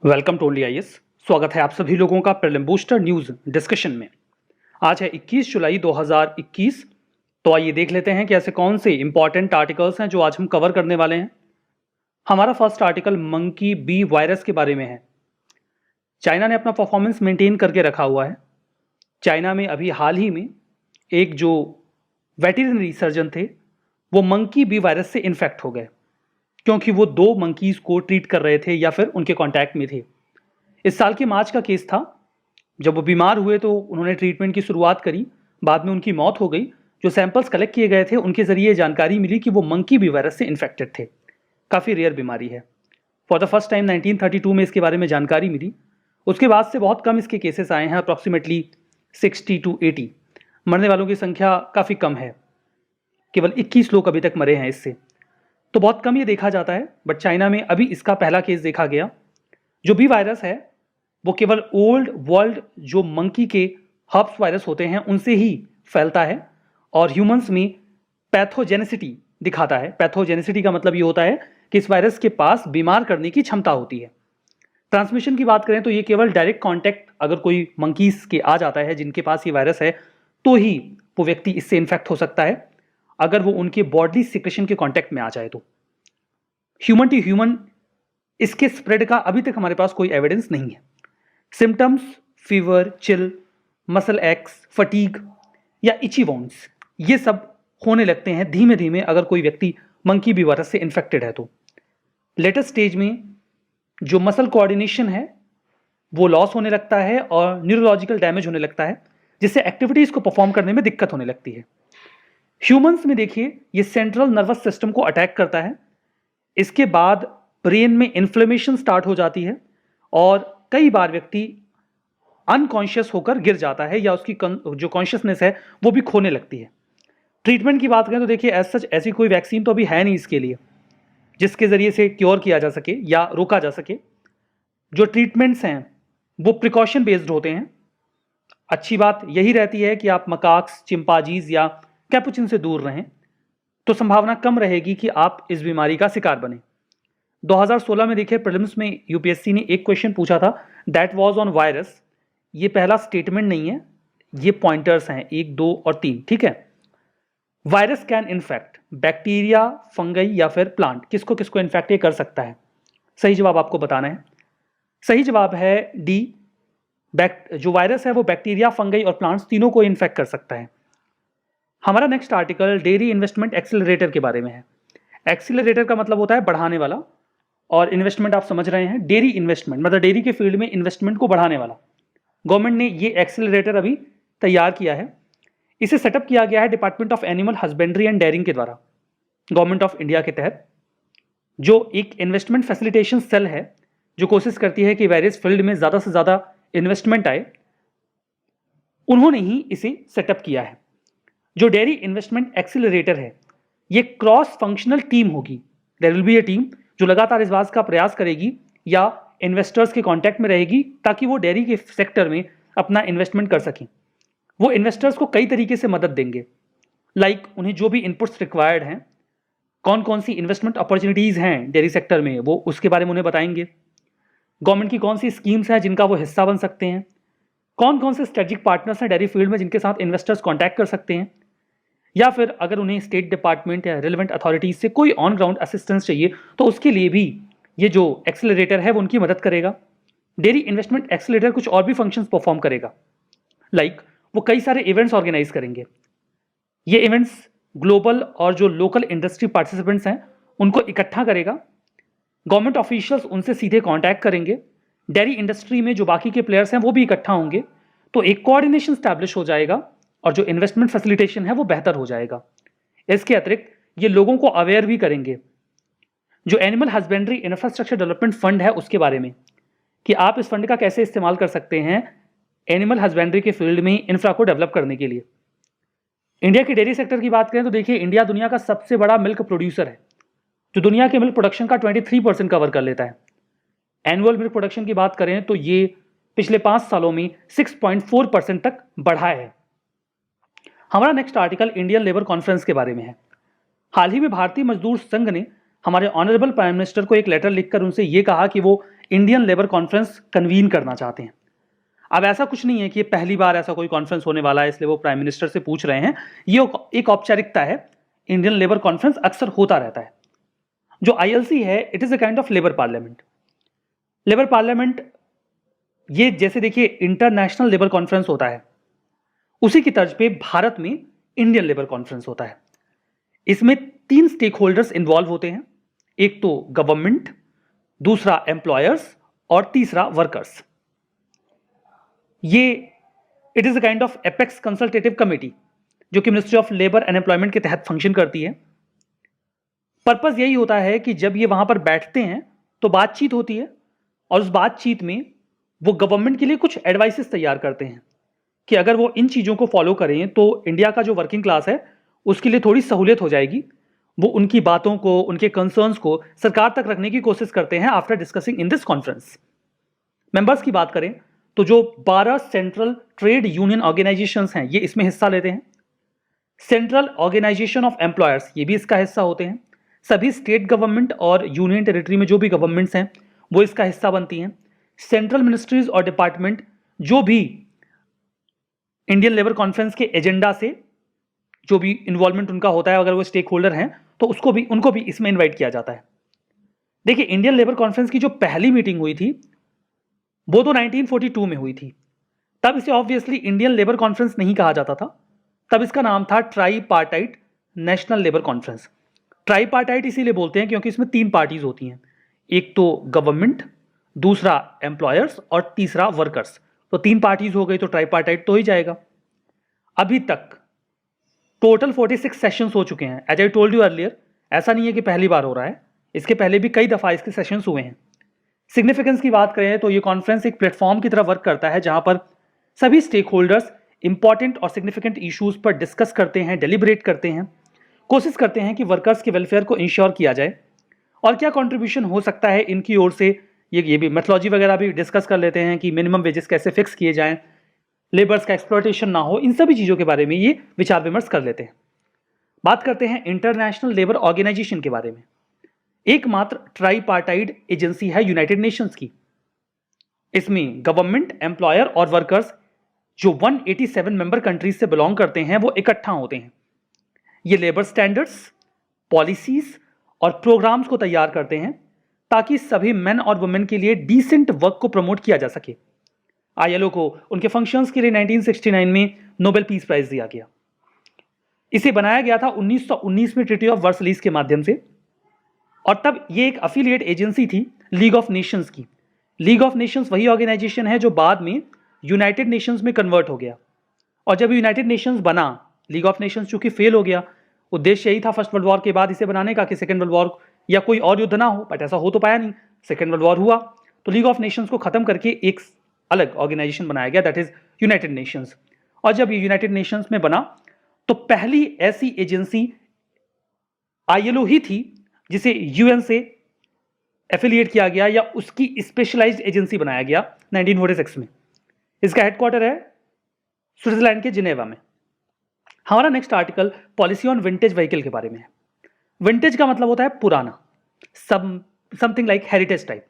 Welcome to only IAS. स्वागत है आप सभी लोगों का प्रीलिम बूस्टर न्यूज डिस्कशन में। आज है 21 जुलाई 2021। तो आइए देख लेते हैं कि ऐसे कौन से इंपॉर्टेंट आर्टिकल्स हैं जो आज हम कवर करने वाले हैं। हमारा first article monkey B virus के बारे में है। चाइना ने अपना परफॉर्मेंस मेंटेन करके रखा हुआ है। चाइना में अभी हाल ही में एक जो वेटरनरी सर्जन थे वो मंकी बी वायरस से इन्फेक्ट हो गए, क्योंकि वो 2 मंकीज को ट्रीट कर रहे थे या फिर उनके कांटेक्ट में थे। इस साल के मार्च का केस था। जब वो बीमार हुए तो उन्होंने ट्रीटमेंट की शुरुआत करी, बाद में उनकी मौत हो गई। जो सैंपल्स कलेक्ट किए गए थे उनके जरिए जानकारी मिली कि वो मंकी बी वायरस से इन्फेक्टेड थे। काफ़ी रेयर बीमारी है। फॉर द फर्स्ट टाइम 1932 में इसके बारे में जानकारी मिली। उसके बाद से बहुत कम इसके केसेस आए हैं, अप्रॉक्सीमेटली 60 to 80। मरने वालों की संख्या काफ़ी कम है, केवल 21 लोग अभी तक मरे हैं इससे, तो बहुत कम ये देखा जाता है। बट चाइना में अभी इसका पहला केस देखा गया। जो बी वायरस है वो केवल ओल्ड वर्ल्ड जो मंकी के हर्प्स वायरस होते हैं उनसे ही फैलता है और ह्यूमंस में पैथोजेनिसिटी दिखाता है। पैथोजेनिसिटी का मतलब ये होता है कि इस वायरस के पास बीमार करने की क्षमता होती है। ट्रांसमिशन की बात करें तो ये केवल डायरेक्ट कांटेक्ट अगर कोई मंकीज के आ जाता है जिनके पास ये वायरस है तो ही वो व्यक्ति इससे इन्फेक्ट हो सकता है, अगर वो उनके बॉडी सिक्रेशन के कांटेक्ट में आ जाए तो। ह्यूमन टू ह्यूमन इसके स्प्रेड का अभी तक हमारे पास कोई एविडेंस नहीं है। Symptoms fever, chill, muscle x, fatigue या इची वॉन्ड्स ये सब होने लगते हैं धीमे धीमे अगर कोई व्यक्ति मंकी बी वायरस से इन्फेक्टेड है तो। लेटेस्ट स्टेज में जो मसल कोऑर्डिनेशन है वो लॉस होने लगता है और न्यूरोलॉजिकल डैमेज होने लगता है, जिससे एक्टिविटीज को परफॉर्म करने में दिक्कत होने लगती है। ह्यूमंस में देखिए ये सेंट्रल नर्वस सिस्टम को अटैक करता है। इसके बाद ब्रेन में इन्फ्लेमेशन स्टार्ट हो जाती है और कई बार व्यक्ति अनकॉन्शियस होकर गिर जाता है या उसकी जो कॉन्शियसनेस है वो भी खोने लगती है। ट्रीटमेंट की बात करें तो देखिए एज सच ऐसी कोई वैक्सीन तो अभी है नहीं इसके लिए जिसके जरिए से क्योर किया जा सके या रोका जा सके। जो ट्रीटमेंट्स हैं वो प्रिकॉशन बेस्ड होते हैं। अच्छी बात यही रहती है कि आप मकाक्स, चिंपांजीज या कैपुचिन से दूर रहें तो संभावना कम रहेगी कि आप इस बीमारी का शिकार बने। 2016 में देखिए प्रीलिम्स में यूपीएससी ने एक क्वेश्चन पूछा था, दैट वाज ऑन वायरस। ये पहला स्टेटमेंट नहीं है, ये पॉइंटर्स हैं 1, 2 और 3, ठीक है। Virus can infect bacteria, fungi या फिर प्लांट। किसको किसको इन्फेक्ट ये कर सकता है? सही जवाब आपको बताना है। सही जवाब है डी। जो वायरस है वो बैक्टीरिया, फंगई और प्लांट्स तीनों को इन्फेक्ट कर सकता है। हमारा next article dairy investment accelerator के बारे में है। एक्सीलरेटर का मतलब होता है बढ़ाने वाला और इन्वेस्टमेंट आप समझ रहे हैं। डेयरी इन्वेस्टमेंट मतलब डेयरी के फील्ड में इन्वेस्टमेंट को बढ़ाने वाला। गवर्नमेंट ने ये एक्सीलरेटर अभी तैयार किया है। इसे सेटअप किया गया है department of animal husbandry and dairying के द्वारा, गवर्नमेंट ऑफ इंडिया के तहत, जो एक इन्वेस्टमेंट फैसिलिटेशन सेल है जो कोशिश करती है कि वेरियस फील्ड में ज़्यादा से ज़्यादा इन्वेस्टमेंट आए। उन्होंने ही इसे सेटअप किया है। जो डेयरी इन्वेस्टमेंट एक्सीलरेटर है ये क्रॉस फंक्शनल टीम होगी। There will be a team जो लगातार इस बात का प्रयास करेगी या इन्वेस्टर्स के कांटेक्ट में रहेगी ताकि वो डेयरी के सेक्टर में अपना इन्वेस्टमेंट कर सकें। वो इन्वेस्टर्स को कई तरीके से मदद देंगे, लाइक उन्हें जो भी इनपुट्स रिक्वायर्ड हैं, कौन कौन सी इन्वेस्टमेंट अपॉर्चुनिटीज़ हैं डेयरी सेक्टर में वो उसके बारे में उन्हें बताएंगे। गवर्नमेंट की कौन सी स्कीम्स हैं जिनका वो हिस्सा बन सकते हैं, कौन कौन से स्ट्रेटेजिक पार्टनर्स हैं डेयरी फील्ड में जिनके साथ इन्वेस्टर्स कॉन्टैक्ट कर सकते हैं, या फिर अगर उन्हें स्टेट डिपार्टमेंट या रिलेवेंट अथॉरिटीज से कोई ऑन ग्राउंड असिस्टेंस चाहिए तो उसके लिए भी ये जो एक्सीलरेटर है वो उनकी मदद करेगा। डेयरी इन्वेस्टमेंट एक्सीलरेटर कुछ और भी फंक्शंस परफॉर्म करेगा, लाइक वो कई सारे इवेंट्स ऑर्गेनाइज करेंगे। ये इवेंट्स ग्लोबल और जो लोकल इंडस्ट्री पार्टिसिपेंट्स हैं उनको इकट्ठा करेगा। गवर्नमेंट ऑफिशियल्स उनसे सीधे कॉन्टैक्ट करेंगे। डेयरी इंडस्ट्री में जो बाकी के प्लेयर्स हैं वो भी इकट्ठा होंगे, तो एक कोऑर्डिनेशन स्टैब्लिश हो जाएगा और जो इन्वेस्टमेंट फैसिलिटेशन है वो बेहतर हो जाएगा। इसके अतिरिक्त ये लोगों को अवेयर भी करेंगे जो animal husbandry infrastructure development fund है उसके बारे में, कि आप इस फंड का कैसे इस्तेमाल कर सकते हैं एनिमल हस्बेंड्री के फील्ड में इंफ्रा को डेवलप करने के लिए। इंडिया की डेयरी सेक्टर की बात करें तो देखिए इंडिया दुनिया का सबसे बड़ा मिल्क प्रोड्यूसर है, जो दुनिया के मिल्क प्रोडक्शन का 23% कवर कर लेता है। एनुअल मिल्क प्रोडक्शन की बात करें तो ये पिछले 5 सालों में 6.4% तक बढ़ा है। हमारा next article Indian labour conference के बारे में है। हाल ही में भारतीय मजदूर संघ ने हमारे ऑनरेबल प्राइम मिनिस्टर को एक लेटर लिखकर उनसे ये कहा कि वो इंडियन लेबर कॉन्फ्रेंस कन्वीन करना चाहते हैं। अब ऐसा कुछ नहीं है कि ये पहली बार ऐसा कोई कॉन्फ्रेंस होने वाला है इसलिए वो प्राइम मिनिस्टर से पूछ रहे हैं। ये एक औपचारिकता है। इंडियन लेबर कॉन्फ्रेंस अक्सर होता रहता है। जो आईएलसी है, it is a kind of labour parliament. Labour parliament ये जैसे देखिए इंटरनेशनल लेबर कॉन्फ्रेंस होता है, उसी की तर्ज पे भारत में इंडियन लेबर कॉन्फ्रेंस होता है। इसमें 3 स्टेक होल्डर्स इन्वॉल्व होते हैं, एक तो गवर्नमेंट, दूसरा एम्प्लॉयर्स और तीसरा वर्कर्स। ये it is a kind of apex consultative committee जो कि ministry of labour and employment के तहत फंक्शन करती है। पर्पस यही होता है कि जब ये वहां पर बैठते हैं तो बातचीत होती है और उस बातचीत में वो गवर्नमेंट के लिए कुछ एडवाइसेस तैयार करते हैं कि अगर वो इन चीज़ों को फॉलो करें तो इंडिया का जो वर्किंग क्लास है उसके लिए थोड़ी सहूलियत हो जाएगी। वो उनकी बातों को, उनके कंसर्न्स को सरकार तक रखने की कोशिश करते हैं after discussing in this conference. Members की बात करें तो जो 12 सेंट्रल ट्रेड यूनियन ऑर्गेनाइजेशंस हैं ये इसमें हिस्सा लेते हैं। सेंट्रल ऑर्गेनाइजेशन ऑफ एम्प्लॉयर्स ये भी इसका हिस्सा होते हैं। सभी स्टेट गवर्नमेंट और यूनियन टेरिटरी में जो भी गवर्नमेंट्स हैं वो इसका हिस्सा बनती हैं। सेंट्रल मिनिस्ट्रीज और डिपार्टमेंट जो भी इंडियन लेबर कॉन्फ्रेंस के एजेंडा से जो भी इन्वॉल्वमेंट उनका होता है, अगर वो स्टेक होल्डर हैं तो उनको भी इसमें इन्वाइट किया जाता है। देखिए इंडियन लेबर कॉन्फ्रेंस की जो पहली मीटिंग हुई थी वो तो 1942 में हुई थी। तब इसे ऑब्वियसली इंडियन लेबर कॉन्फ्रेंस नहीं कहा जाता था, तब इसका नाम था tripartite national labour conference. Tripartite इसीलिए बोलते हैं क्योंकि इसमें 3 पार्टीज होती हैं, एक तो गवर्नमेंट, दूसरा एम्प्लॉयर्स और तीसरा वर्कर्स। तो 3 पार्टीज हो गई तो ट्राईपार्टाइट तो ही जाएगा। अभी तक टोटल 46 सेशंस हो चुके हैं। As I told you earlier, ऐसा नहीं है कि पहली बार हो रहा है, इसके पहले भी कई दफा इसके सेशंस हुए हैं। सिग्निफिकेंस की बात करें तो ये कॉन्फ्रेंस एक प्लेटफॉर्म की तरह वर्क करता है जहां पर सभी स्टेक होल्डर्स इंपॉर्टेंट और सिग्निफिकेंट इश्यूज पर डिस्कस करते हैं, डेलिब्रेट करते हैं, कोशिश करते हैं कि वर्कर्स के वेलफेयर को इंश्योर किया जाए और क्या कंट्रीब्यूशन हो सकता है इनकी ओर से। ये भी मेथोलॉजी वगैरह भी डिस्कस कर लेते हैं कि मिनिमम वेजेस कैसे फिक्स किए जाएं, लेबर्स का एक्सप्लॉयटेशन ना हो, इन सभी चीज़ों के बारे में ये विचार विमर्श कर लेते हैं। बात करते हैं इंटरनेशनल लेबर ऑर्गेनाइजेशन के बारे में। एकमात्र ट्राईपार्टाइट एजेंसी है यूनाइटेड नेशंस की। इसमें गवर्नमेंट, एम्प्लॉयर और वर्कर्स जो 187 मेंबर कंट्रीज से बिलोंग करते हैं वो इकट्ठा होते हैं। ये लेबर स्टैंडर्ड्स, पॉलिसीज और प्रोग्राम्स को तैयार करते हैं ताकि सभी मेन और वुमेन के लिए डिसेंट वर्क को प्रमोट किया जा सके। आईएलओ को उनके फंक्शंस के लिए 1969 में नोबेल पीस प्राइज दिया गया। इसे बनाया गया था 1919 में ट्रीटी ऑफ वर्सलीज के माध्यम से और तब ये एक अफिलिएट एजेंसी थी लीग ऑफ नेशंस की। लीग ऑफ नेशंस वही ऑर्गेनाइजेशन है जो बाद में यूनाइटेड नेशंस में कन्वर्ट हो गया। और जब यूनाइटेड नेशंस बना, लीग ऑफ नेशंस चूंकि फेल हो गया, उद्देश्य यही था फर्स्ट वर्ल्ड वॉर के बाद इसे बनाने का कि सेकेंड वर्ल्ड वॉर या कोई और युद्ध ना हो, बट ऐसा हो तो पाया नहीं। सेकेंड वर्ल्ड वॉर हुआ तो लीग ऑफ नेशंस को खत्म करके एक अलग ऑर्गेनाइजेशन बनाया गया, दैट इज यूनाइटेड नेशंस। और जब ये यूनाइटेड नेशंस में बना तो पहली ऐसी एजेंसी आईएलओ ही थी जिसे यूएन से एफिलिएट किया गया या उसकी स्पेशलाइज्ड एजेंसी बनाया गया 1946 में। इसका हेडक्वार्टर है स्विट्जरलैंड के जिनेवा में। हमारा next article policy on vintage vehicle के बारे में है। विंटेज का मतलब होता है पुराना, समथिंग लाइक हेरिटेज टाइप।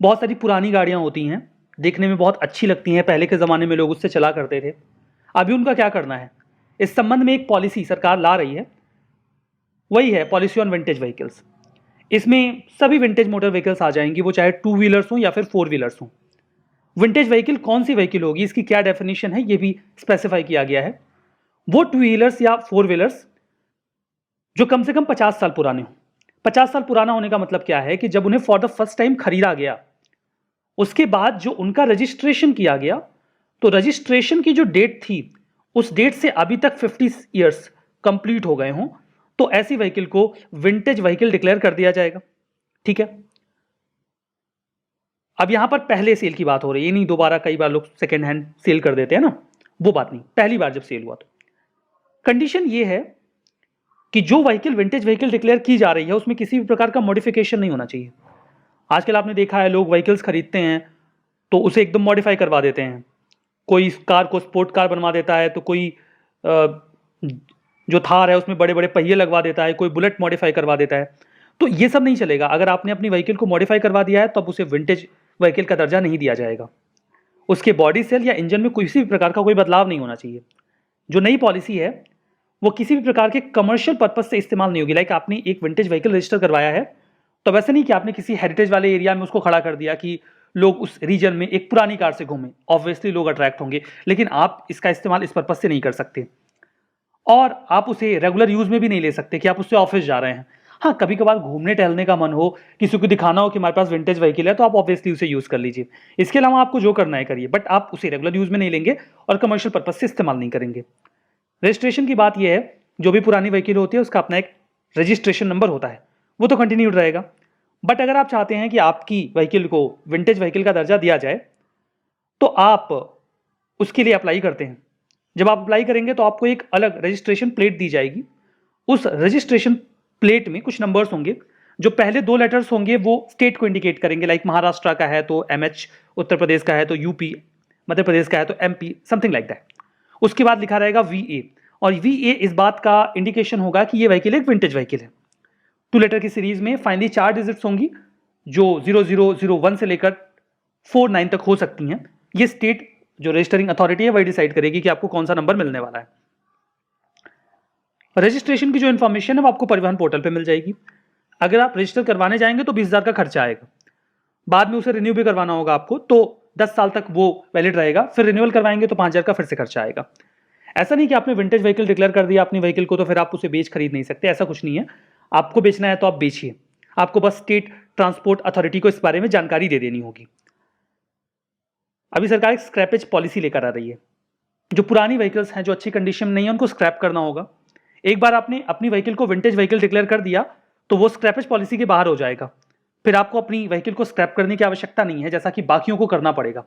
बहुत सारी पुरानी गाड़ियां होती हैं, देखने में बहुत अच्छी लगती हैं, पहले के ज़माने में लोग उससे चला करते थे। अभी उनका क्या करना है, इस संबंध में एक पॉलिसी सरकार ला रही है, वही है पॉलिसी ऑन विंटेज व्हीकल्स। इसमें सभी विंटेज मोटर व्हीकल्स आ जाएंगी, वो चाहे 2 व्हीलर्स हों या फिर 4 व्हीलर्स हों। विंटेज व्हीकल कौन सी व्हीकल होगी, इसकी क्या डेफिनेशन है, ये भी स्पेसिफाई किया गया है। वो 2 व्हीलर्स या 4 व्हीलर्स जो कम से कम 50 साल पुराने हों। 50 साल पुराना होने का मतलब क्या है कि जब उन्हें फॉर द फर्स्ट टाइम खरीदा गया, उसके बाद जो उनका रजिस्ट्रेशन किया गया, तो रजिस्ट्रेशन की जो डेट थी उस डेट से अभी तक 50 ईयर्स कंप्लीट हो गए हों, तो ऐसी व्हीकल को विंटेज व्हीकल डिक्लेयर कर दिया जाएगा। ठीक है, अब यहां पर पहले सेल की बात हो रही है, ये नहीं दोबारा कई बार लोग सेकेंड हैंड सेल कर देते हैं ना, वो बात नहीं, पहली बार जब सेल हुआ तो कंडीशन ये है कि जो व्हीकल विंटेज व्हीकल डिक्लेयर की जा रही है उसमें किसी भी प्रकार का मॉडिफिकेशन नहीं होना चाहिए। आजकल आपने देखा है लोग व्हीकल्स खरीदते हैं तो उसे एकदम मॉडिफाई करवा देते हैं। कोई कार को स्पोर्ट कार बनवा देता है, तो कोई जो थार है उसमें बड़े बड़े पहिए लगवा देता है, कोई बुलेट मॉडिफाई करवा देता है। तो ये सब नहीं चलेगा। अगर आपने अपनी व्हीकल को मॉडिफाई करवा दिया है तो अब उसे विंटेज व्हीकल का दर्जा नहीं दिया जाएगा। उसके बॉडी सेल या इंजन में किसी भी प्रकार का कोई बदलाव नहीं होना चाहिए। जो नई पॉलिसी है वो किसी भी प्रकार के कमर्शियल पर्पज से इस्तेमाल नहीं होगी। लाइक आपने एक विंटेज व्हीकल रजिस्टर करवाया है तो वैसे नहीं कि आपने किसी हेरिटेज वाले एरिया में उसको खड़ा कर दिया कि लोग उस रीजन में एक पुरानी कार से घूमें। ऑब्वियसली लोग अट्रैक्ट होंगे, लेकिन आप इसका इस्तेमाल इस पर्पज से नहीं कर सकते। और आप उसे रेगुलर यूज में भी नहीं ले सकते कि आप उससे ऑफिस जा रहे हैं। हाँ, कभी कभार घूमने टहलने का मन हो, किसी को दिखाना हो कि हमारे पास विंटेज व्हीकल है, तो आप ऑब्वियसली उसे यूज कर लीजिए। इसके अलावा आपको जो करना है करिए, बट आप उसे रेगुलर यूज में नहीं लेंगे और कमर्शियल पर्पज से इस्तेमाल नहीं करेंगे। रजिस्ट्रेशन की बात यह है, जो भी पुरानी व्हीकल होती है उसका अपना एक रजिस्ट्रेशन नंबर होता है, वो तो कंटिन्यूड रहेगा। बट अगर आप चाहते हैं कि आपकी व्हीकल को विंटेज व्हीकल का दर्जा दिया जाए तो आप उसके लिए अप्लाई करते हैं। जब आप अप्लाई करेंगे तो आपको एक अलग रजिस्ट्रेशन प्लेट दी जाएगी। उस रजिस्ट्रेशन प्लेट में कुछ नंबर्स होंगे। जो पहले 2 लेटर्स होंगे वो स्टेट को इंडिकेट करेंगे। लाइक महाराष्ट्र का है तो MH, उत्तर प्रदेश का है तो UP, मध्य प्रदेश का है तो MP, समथिंग लाइक दैट। उसके बाद लिखा रहेगा VA, और VA इस बात का इंडिकेशन होगा कि ये व्हीकल एक विंटेज व्हीकल है। 2 लेटर की सीरीज में फाइनली 4 डिजिट्स होंगी जो 0001 से लेकर 49 तक हो सकती हैं। ये स्टेट जो रजिस्टरिंग अथॉरिटी है वही डिसाइड करेगी कि आपको कौन सा नंबर मिलने वाला है। रजिस्ट्रेशन की जो इन्फॉर्मेशन है वो आपको परिवहन पोर्टल पे मिल जाएगी। अगर आप रजिस्टर करवाने जाएंगे तो 20,000 का खर्चा आएगा। बाद में उसे रिन्यू भी करवाना होगा आपको, तो 10 साल तक वो वैलिड रहेगा। फिर रिन्यूअल करवाएंगे तो 5,000 का फिर से खर्चा आएगा। ऐसा नहीं कि आपने विंटेज व्हीकल डिक्लेयर कर दिया अपनी व्हीकल को तो फिर आप उसे बेच खरीद नहीं सकते, ऐसा कुछ नहीं है। आपको बेचना है तो आप बेचिए, आपको बस स्टेट ट्रांसपोर्ट अथॉरिटी को इस बारे में जानकारी दे देनी होगी। अभी सरकार एक स्क्रैपेज पॉलिसी लेकर आ रही है। जो पुरानी व्हीकल्स हैं जो अच्छी कंडीशन में नहीं है उनको स्क्रैप करना होगा। एक बार आपने अपनी व्हीकल को विंटेज व्हीकल डिक्लेयर कर दिया तो वो स्क्रैपेज पॉलिसी के बाहर हो जाएगा। फिर आपको अपनी व्हीकल को स्क्रैप करने की आवश्यकता नहीं है, जैसा कि बाकियों को करना पड़ेगा।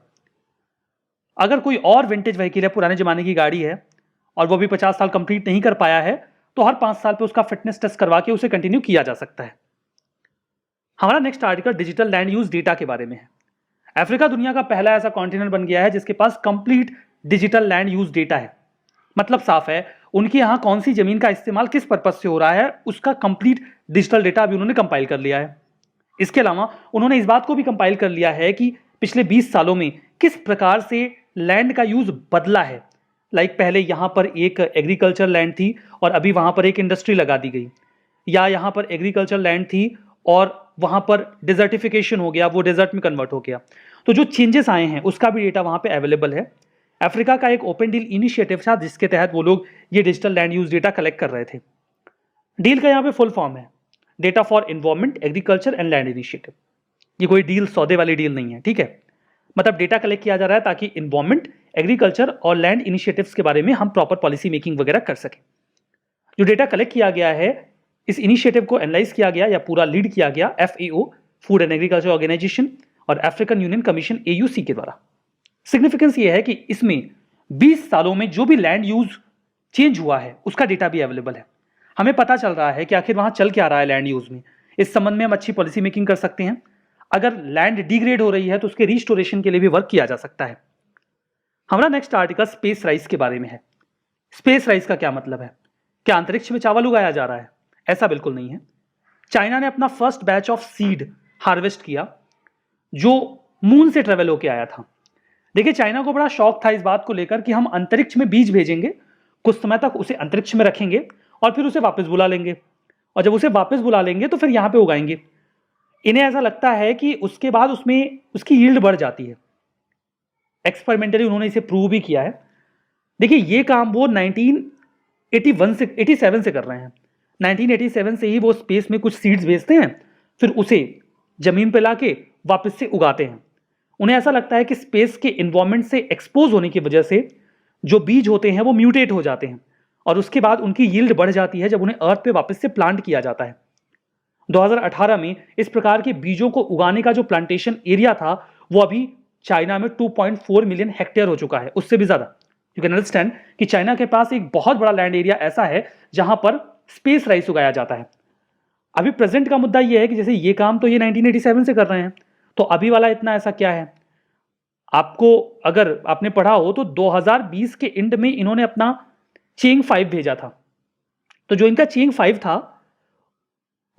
अगर कोई और विंटेज व्हीकल है, पुराने जमाने की गाड़ी है और वो भी 50 साल कंप्लीट नहीं कर पाया है, तो हर 5 साल पे उसका फिटनेस टेस्ट करवा के उसे कंटिन्यू किया जा सकता है। हमारा next article digital land use data के बारे में है। अफ्रीका दुनिया का पहला ऐसा कॉन्टिनेंट बन गया है जिसके पास complete digital land use data है। मतलब साफ है, उनके यहां कौन सी जमीन का इस्तेमाल किस पर्पज से हो रहा है उसका कंप्लीट डिजिटल डेटा अभी उन्होंने कंपाइल कर लिया है। इसके अलावा उन्होंने इस बात को भी कंपाइल कर लिया है कि पिछले 20 सालों में किस प्रकार से लैंड का यूज बदला है। लाइक पहले यहां पर एक एग्रीकल्चर लैंड थी और अभी वहां पर एक इंडस्ट्री लगा दी गई, या यहां पर एग्रीकल्चर लैंड थी और वहां पर डिजर्टिफिकेशन हो गया, वो डेजर्ट में कन्वर्ट हो गया। तो जो चेंजेस आए हैं उसका भी डेटा वहां पे अवेलेबल है। अफ्रीका का एक ओपन डील इनिशिएटिव था जिसके तहत वो लोग ये digital land use data collect कर रहे थे। डील का यहाँ पे फुल फॉर्म है data for environment, agriculture and land initiative. ये कोई डील सौदे वाली डील नहीं है, ठीक है। मतलब डेटा कलेक्ट किया जा रहा है ताकि एनवायरमेंट, एग्रीकल्चर और लैंड इनिशिएटिव्स के बारे में हम प्रॉपर पॉलिसी मेकिंग वगैरह कर सकें। जो डेटा कलेक्ट किया गया है, इस इनिशिएटिव को एनालाइज किया गया या पूरा लीड किया गया FAO, food and agriculture organisation, और अफ्रीकन यूनियन कमीशन AUC के द्वारा। सिग्निफिकेंस ये है कि इसमें 20 सालों में जो भी लैंड यूज चेंज हुआ है उसका डेटा भी अवेलेबल है। हमें पता चल रहा है कि आखिर वहां चल क्या रहा है लैंड यूज में। इस संबंध में हम अच्छी पॉलिसी मेकिंग कर सकते हैं। अगर लैंड डिग्रेड हो रही है तो उसके रिस्टोरेशन के लिए भी वर्क किया जा सकता है। हमारा नेक्स्ट आर्टिकल स्पेस राइस के बारे में है। स्पेस राइस का क्या मतलब है? क्या अंतरिक्ष में चावल उगाया जा रहा है? ऐसा बिल्कुल नहीं है। चाइना ने अपना first batch of seed harvest किया जो मून से ट्रेवल होकर आया था। देखिए, चाइना को बड़ा शौक था इस बात को लेकर कि हम अंतरिक्ष में बीज भेजेंगे, कुछ समय तक उसे अंतरिक्ष में रखेंगे और फिर उसे वापस बुला लेंगे, और जब उसे वापस बुला लेंगे तो फिर यहां पे उगाएंगे। इन्हें ऐसा लगता है कि उसके बाद उसमें उसकी यील्ड बढ़ जाती है। एक्सपेरिमेंटली उन्होंने इसे प्रूव भी किया है। देखिए, ये काम वो 1987 से कर रहे हैं। 1987 से ही वो स्पेस में कुछ सीड्स भेजते हैं, फिर उसे जमीन पे लाके वापस से उगाते हैं। उन्हें ऐसा लगता है कि स्पेस के एनवायरनमेंट से एक्सपोज होने की वजह से जो बीज होते हैं वो म्यूटेट हो जाते हैं और उसके बाद उनकी यील्ड बढ़ जाती है जब उन्हें अर्थ पे वापस से प्लांट किया जाता है। 2018 में इस प्रकार के बीजों को उगाने का जो प्लांटेशन एरिया था वो अभी चाइना में 2.4 मिलियन हेक्टेयर हो चुका है, उससे भी ज्यादा। यू कैन अंडरस्टैंड कि चाइना के पास एक बहुत बड़ा लैंड एरिया ऐसा है जहां पर स्पेस राइस उगाया जाता है। अभी प्रेजेंट का मुद्दा यह है कि जैसे ये काम तो ये 1987 से कर रहे हैं, तो अभी वाला इतना ऐसा क्या है? आपको अगर आपने पढ़ा हो तो 2020 के एंड में इन्होंने अपना चेंग 5 भेजा था। तो जो इनका चेंग 5 था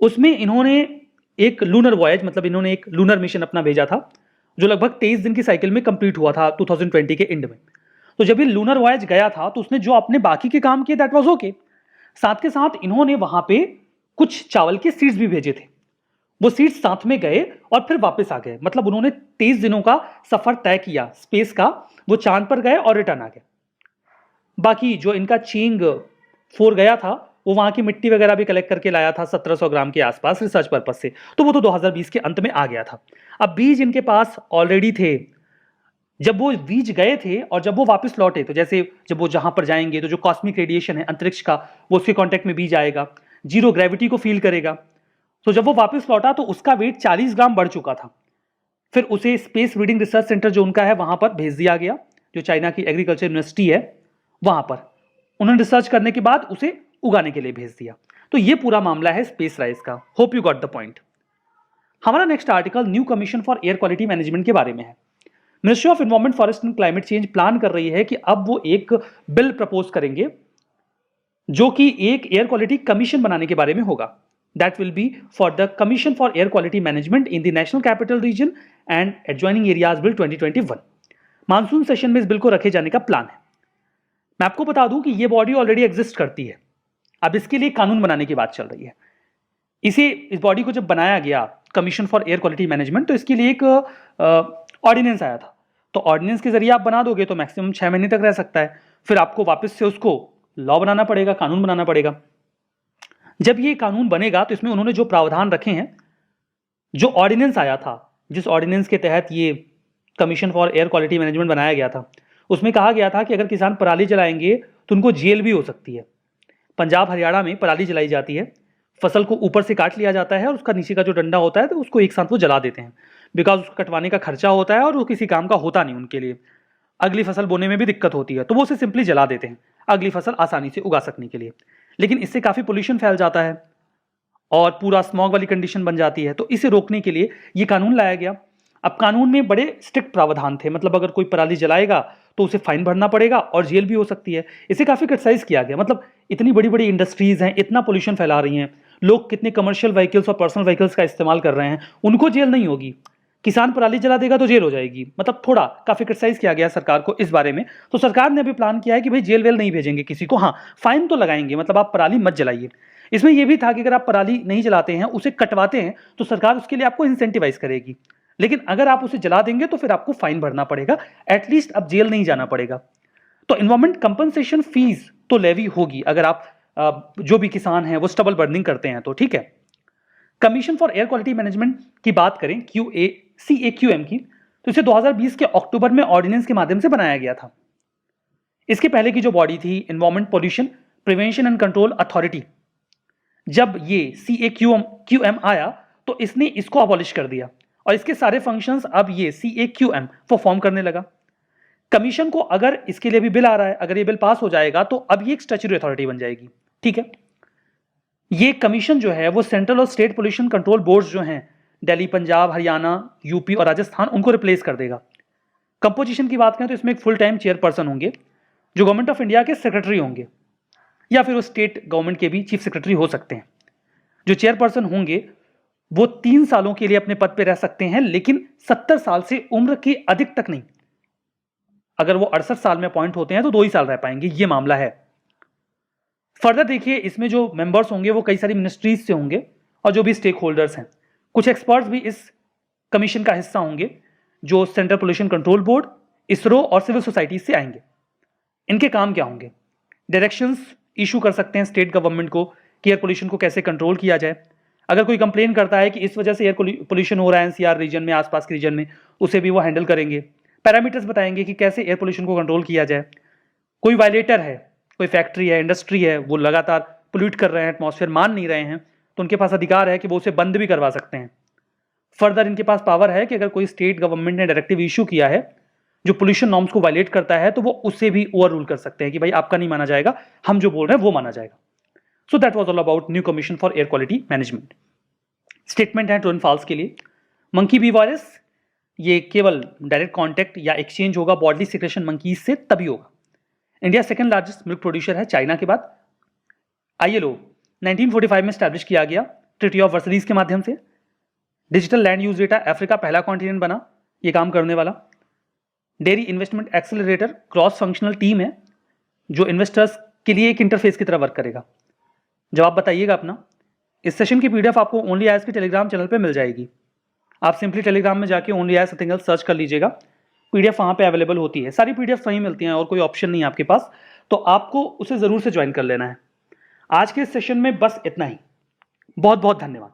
उसमें इन्होंने एक लूनर वॉयज, मतलब इन्होंने एक लूनर मिशन अपना भेजा था जो लगभग 23 दिन की साइकिल में कंप्लीट हुआ था 2020 के एंड में। तो जब ये लूनर वॉयज गया था तो उसने जो अपने बाकी के काम किए दैट वाज ओके। साथ के साथ इन्होंने वहां पे कुछ चावल के सीड्स भी भेजे थे, वो सीड्स साथ में गए और फिर वापस आ गए। मतलब उन्होंने 23 दिनों का सफर तय किया स्पेस का, वो चांद पर गए और रिटर्न आ गए। बाकी जो इनका चींग 4 गया था वो वहां की मिट्टी वगैरह भी कलेक्ट करके लाया था 1700 ग्राम के आसपास रिसर्च पर्पज से, तो वो तो 2020 के अंत में आ गया था। अब बीज इनके पास ऑलरेडी थे। जब वो बीज गए थे और जब वो वापस लौटे, तो जैसे जब वो जहां पर जाएंगे तो जो कॉस्मिक रेडिएशन है अंतरिक्ष का वो उसके कांटेक्ट में बीज आएगा, जीरो ग्रेविटी को फील करेगा। तो जब वो वापस लौटा तो उसका वेट 40 ग्राम बढ़ चुका था। फिर उसे स्पेस ब्रीडिंग रिसर्च सेंटर जो उनका है वहां पर भेज दिया गया, जो चाइना की एग्रीकल्चर यूनिवर्सिटी है वहां पर। उन्होंने रिसर्च करने के बाद उसे उगाने के लिए भेज दिया। तो ये पूरा मामला है स्पेस राइस का। Hope you got the point. हमारा next article new commission for air quality management के बारे में है। Ministry of environment, forest and climate change plan कर रही है कि अब वो एक बिल प्रपोज करेंगे जो कि एक एयर क्वालिटी कमीशन बनाने के बारे में होगा। That will be for the commission for air quality management in the national capital region and adjoining areas bill 2021। Monsoon session में इस बिल को रखे जाने का प्लान है। मैं आपको बता दूं कि ये बॉडी ऑलरेडी एग्जिस्ट करती है, अब इसके लिए कानून बनाने की बात चल रही है। इस बॉडी को जब बनाया गया commission for air quality management, तो इसके लिए एक ऑर्डिनेंस आया था। तो ऑर्डिनेंस के जरिए आप बना दोगे तो मैक्सिमम 6 महीने तक रह सकता है, फिर आपको वापस से उसको लॉ बनाना पड़ेगा, कानून बनाना पड़ेगा। जब ये कानून बनेगा तो इसमें उन्होंने जो प्रावधान रखे हैं, जो ऑर्डिनेंस आया था, जिस ऑर्डिनेंस के तहत ये commission for air quality management बनाया गया था, उसमें कहा गया था कि अगर किसान पराली जलाएंगे तो उनको जेल भी हो सकती है। पंजाब हरियाणा में पराली जलाई जाती है, फसल को ऊपर से काट लिया जाता है और उसका नीचे का जो डंडा होता है तो उसको एक साथ वो जला देते हैं, बिकॉज उसको कटवाने का खर्चा होता है और वो किसी काम का होता नहीं उनके लिए। अगली फसल बोने में भी दिक्कत होती है, तो वो उसे सिंपली जला देते हैं अगली फसल आसानी से उगा सकने के लिए। लेकिन इससे काफ़ी पोल्यूशन फैल जाता है और पूरा स्मॉग वाली कंडीशन बन जाती है। तो इसे रोकने के लिए ये कानून लाया गया। अब कानून में बड़े स्ट्रिक्ट प्रावधान थे, मतलब अगर कोई पराली जलाएगा तो उसे फाइन भरना पड़ेगा और जेल भी हो सकती है। इसे काफ़ी क्रिटिसाइज किया गया, मतलब इतनी बड़ी बड़ी इंडस्ट्रीज हैं, इतना पोल्यूशन फैला रही हैं, लोग कितने कमर्शियल व्हीकल्स और पर्सनल व्हीकल्स का इस्तेमाल कर रहे हैं, उनको जेल नहीं होगी, किसान पराली जला देगा तो जेल हो जाएगी। मतलब थोड़ा काफ़ी क्रिटिसाइज किया गया सरकार को इस बारे में। तो सरकार ने अभी प्लान किया है कि भाई जेल वेल नहीं भेजेंगे किसी को, हाँ फाइन तो लगाएंगे, मतलब आप पराली मत जलाइए। इसमें यह भी था कि अगर आप पराली नहीं जलाते हैं, उसे कटवाते हैं, तो सरकार उसके लिए आपको इंसेंटिवाइज करेगी। लेकिन अगर आप उसे जला देंगे तो फिर आपको फाइन भरना पड़ेगा, एटलीस्ट अब जेल नहीं जाना पड़ेगा। तो इन्वायरमेंट कंपनसेशन फीस तो लेवी होगी अगर आप जो भी किसान हैं वो स्टबल बर्निंग करते हैं तो, ठीक है। Commission for air quality management की बात करें CAQM की, तो इसे 2020 के अक्टूबर में ऑर्डिनेंस के माध्यम से बनाया गया था। इसके पहले की जो बॉडी थी environment pollution prevention and control authority, जब ये CAQM आया तो इसने इसको अबॉलिश कर दिया और इसके सारे फंक्शंस अब ये CAQM परफॉर्म करने लगा। कमीशन को अगर इसके लिए भी बिल आ रहा है, अगर ये बिल पास हो जाएगा तो अब ये एक स्टैट्यूटरी अथॉरिटी बन जाएगी, ठीक है। ये कमीशन जो है वो सेंट्रल और स्टेट पोल्यूशन कंट्रोल बोर्ड्स जो हैं दिल्ली, पंजाब, हरियाणा, यूपी और राजस्थान, उनको रिप्लेस कर देगा। कंपोजिशन की बात करें तो इसमें एक फुल टाइम चेयरपर्सन होंगे जो गवर्नमेंट ऑफ इंडिया के सेक्रेटरी होंगे, या फिर वो स्टेट गवर्नमेंट के भी चीफ सेक्रेटरी हो सकते हैं। जो चेयरपर्सन होंगे वो 3 सालों के लिए अपने पद पर रह सकते हैं, लेकिन 70 साल से उम्र के अधिक तक नहीं। अगर वो 68 साल में अपॉइंट होते हैं तो 2 ही साल रह पाएंगे, ये मामला है। फर्दर देखिए, इसमें जो मेंबर्स होंगे वो कई सारी मिनिस्ट्रीज से होंगे और जो भी स्टेक होल्डर्स हैं, कुछ एक्सपर्ट्स भी इस कमीशन का हिस्सा होंगे जो central pollution control board, ISRO और सिविल सोसाइटी से आएंगे। इनके काम क्या होंगे? डायरेक्शंस इशू कर सकते हैं स्टेट गवर्नमेंट को कि एयर पोल्यूशन को कैसे कंट्रोल किया जाए। अगर कोई कंप्लेन करता है कि इस वजह से एयर पोल्यूशन हो रहा है NCR रीजन में, आसपास के रीजन में, उसे भी वो हैंडल करेंगे। पैरामीटर्स बताएंगे कि कैसे एयर पोल्यूशन को कंट्रोल किया जाए। कोई वायलेटर है, कोई फैक्ट्री है, इंडस्ट्री है, वो लगातार पोल्यूट कर रहे हैं, एटमॉस्फेयर मान नहीं रहे हैं, तो उनके पास अधिकार है कि वो उसे बंद भी करवा सकते हैं। फर्दर इनके पास पावर है कि अगर कोई स्टेट गवर्नमेंट ने डायरेक्टिव इशू किया है जो पोल्यूशन नॉर्म्स को वायलेट करता है, तो वो उसे भी ओवर रूल कर सकते हैं कि भाई आपका नहीं माना जाएगा, हम जो बोल रहे हैं वो माना जाएगा। So that was all about new commission for air quality management. Statement है ट्रू एंड फॉल्स के लिए। मंकी बी वायरस, ये केवल डायरेक्ट कॉन्टैक्ट या एक्सचेंज होगा बॉडली सिक्रेशन मंकीज से तभी होगा। India second largest milk producer है चाइना के बाद। ILO 1945 में स्टैब्लिश किया गया ट्रीटी ऑफ वर्सलीज के माध्यम से। Digital land use data, Africa पहला कॉन्टिनेंट बना ये काम करने वाला। Dairy investment accelerator cross functional team है जो इन्वेस्टर्स के लिए एक इंटरफेस की तरह वर्क करेगा। जवाब बताइएगा अपना। इस सेशन की पीडीएफ आपको ओनली आयस के टेलीग्राम चैनल पे मिल जाएगी। आप सिंपली टेलीग्राम में जाके ओनली आयस नथिंग एल्स सर्च कर लीजिएगा, पीडीएफ वहाँ पे अवेलेबल होती है। सारी पीडीएफ वहीं मिलती हैं और कोई ऑप्शन नहीं है आपके पास, तो आपको उसे ज़रूर से ज्वाइन कर लेना है। आज के इस सेशन में बस इतना ही। बहुत बहुत धन्यवाद।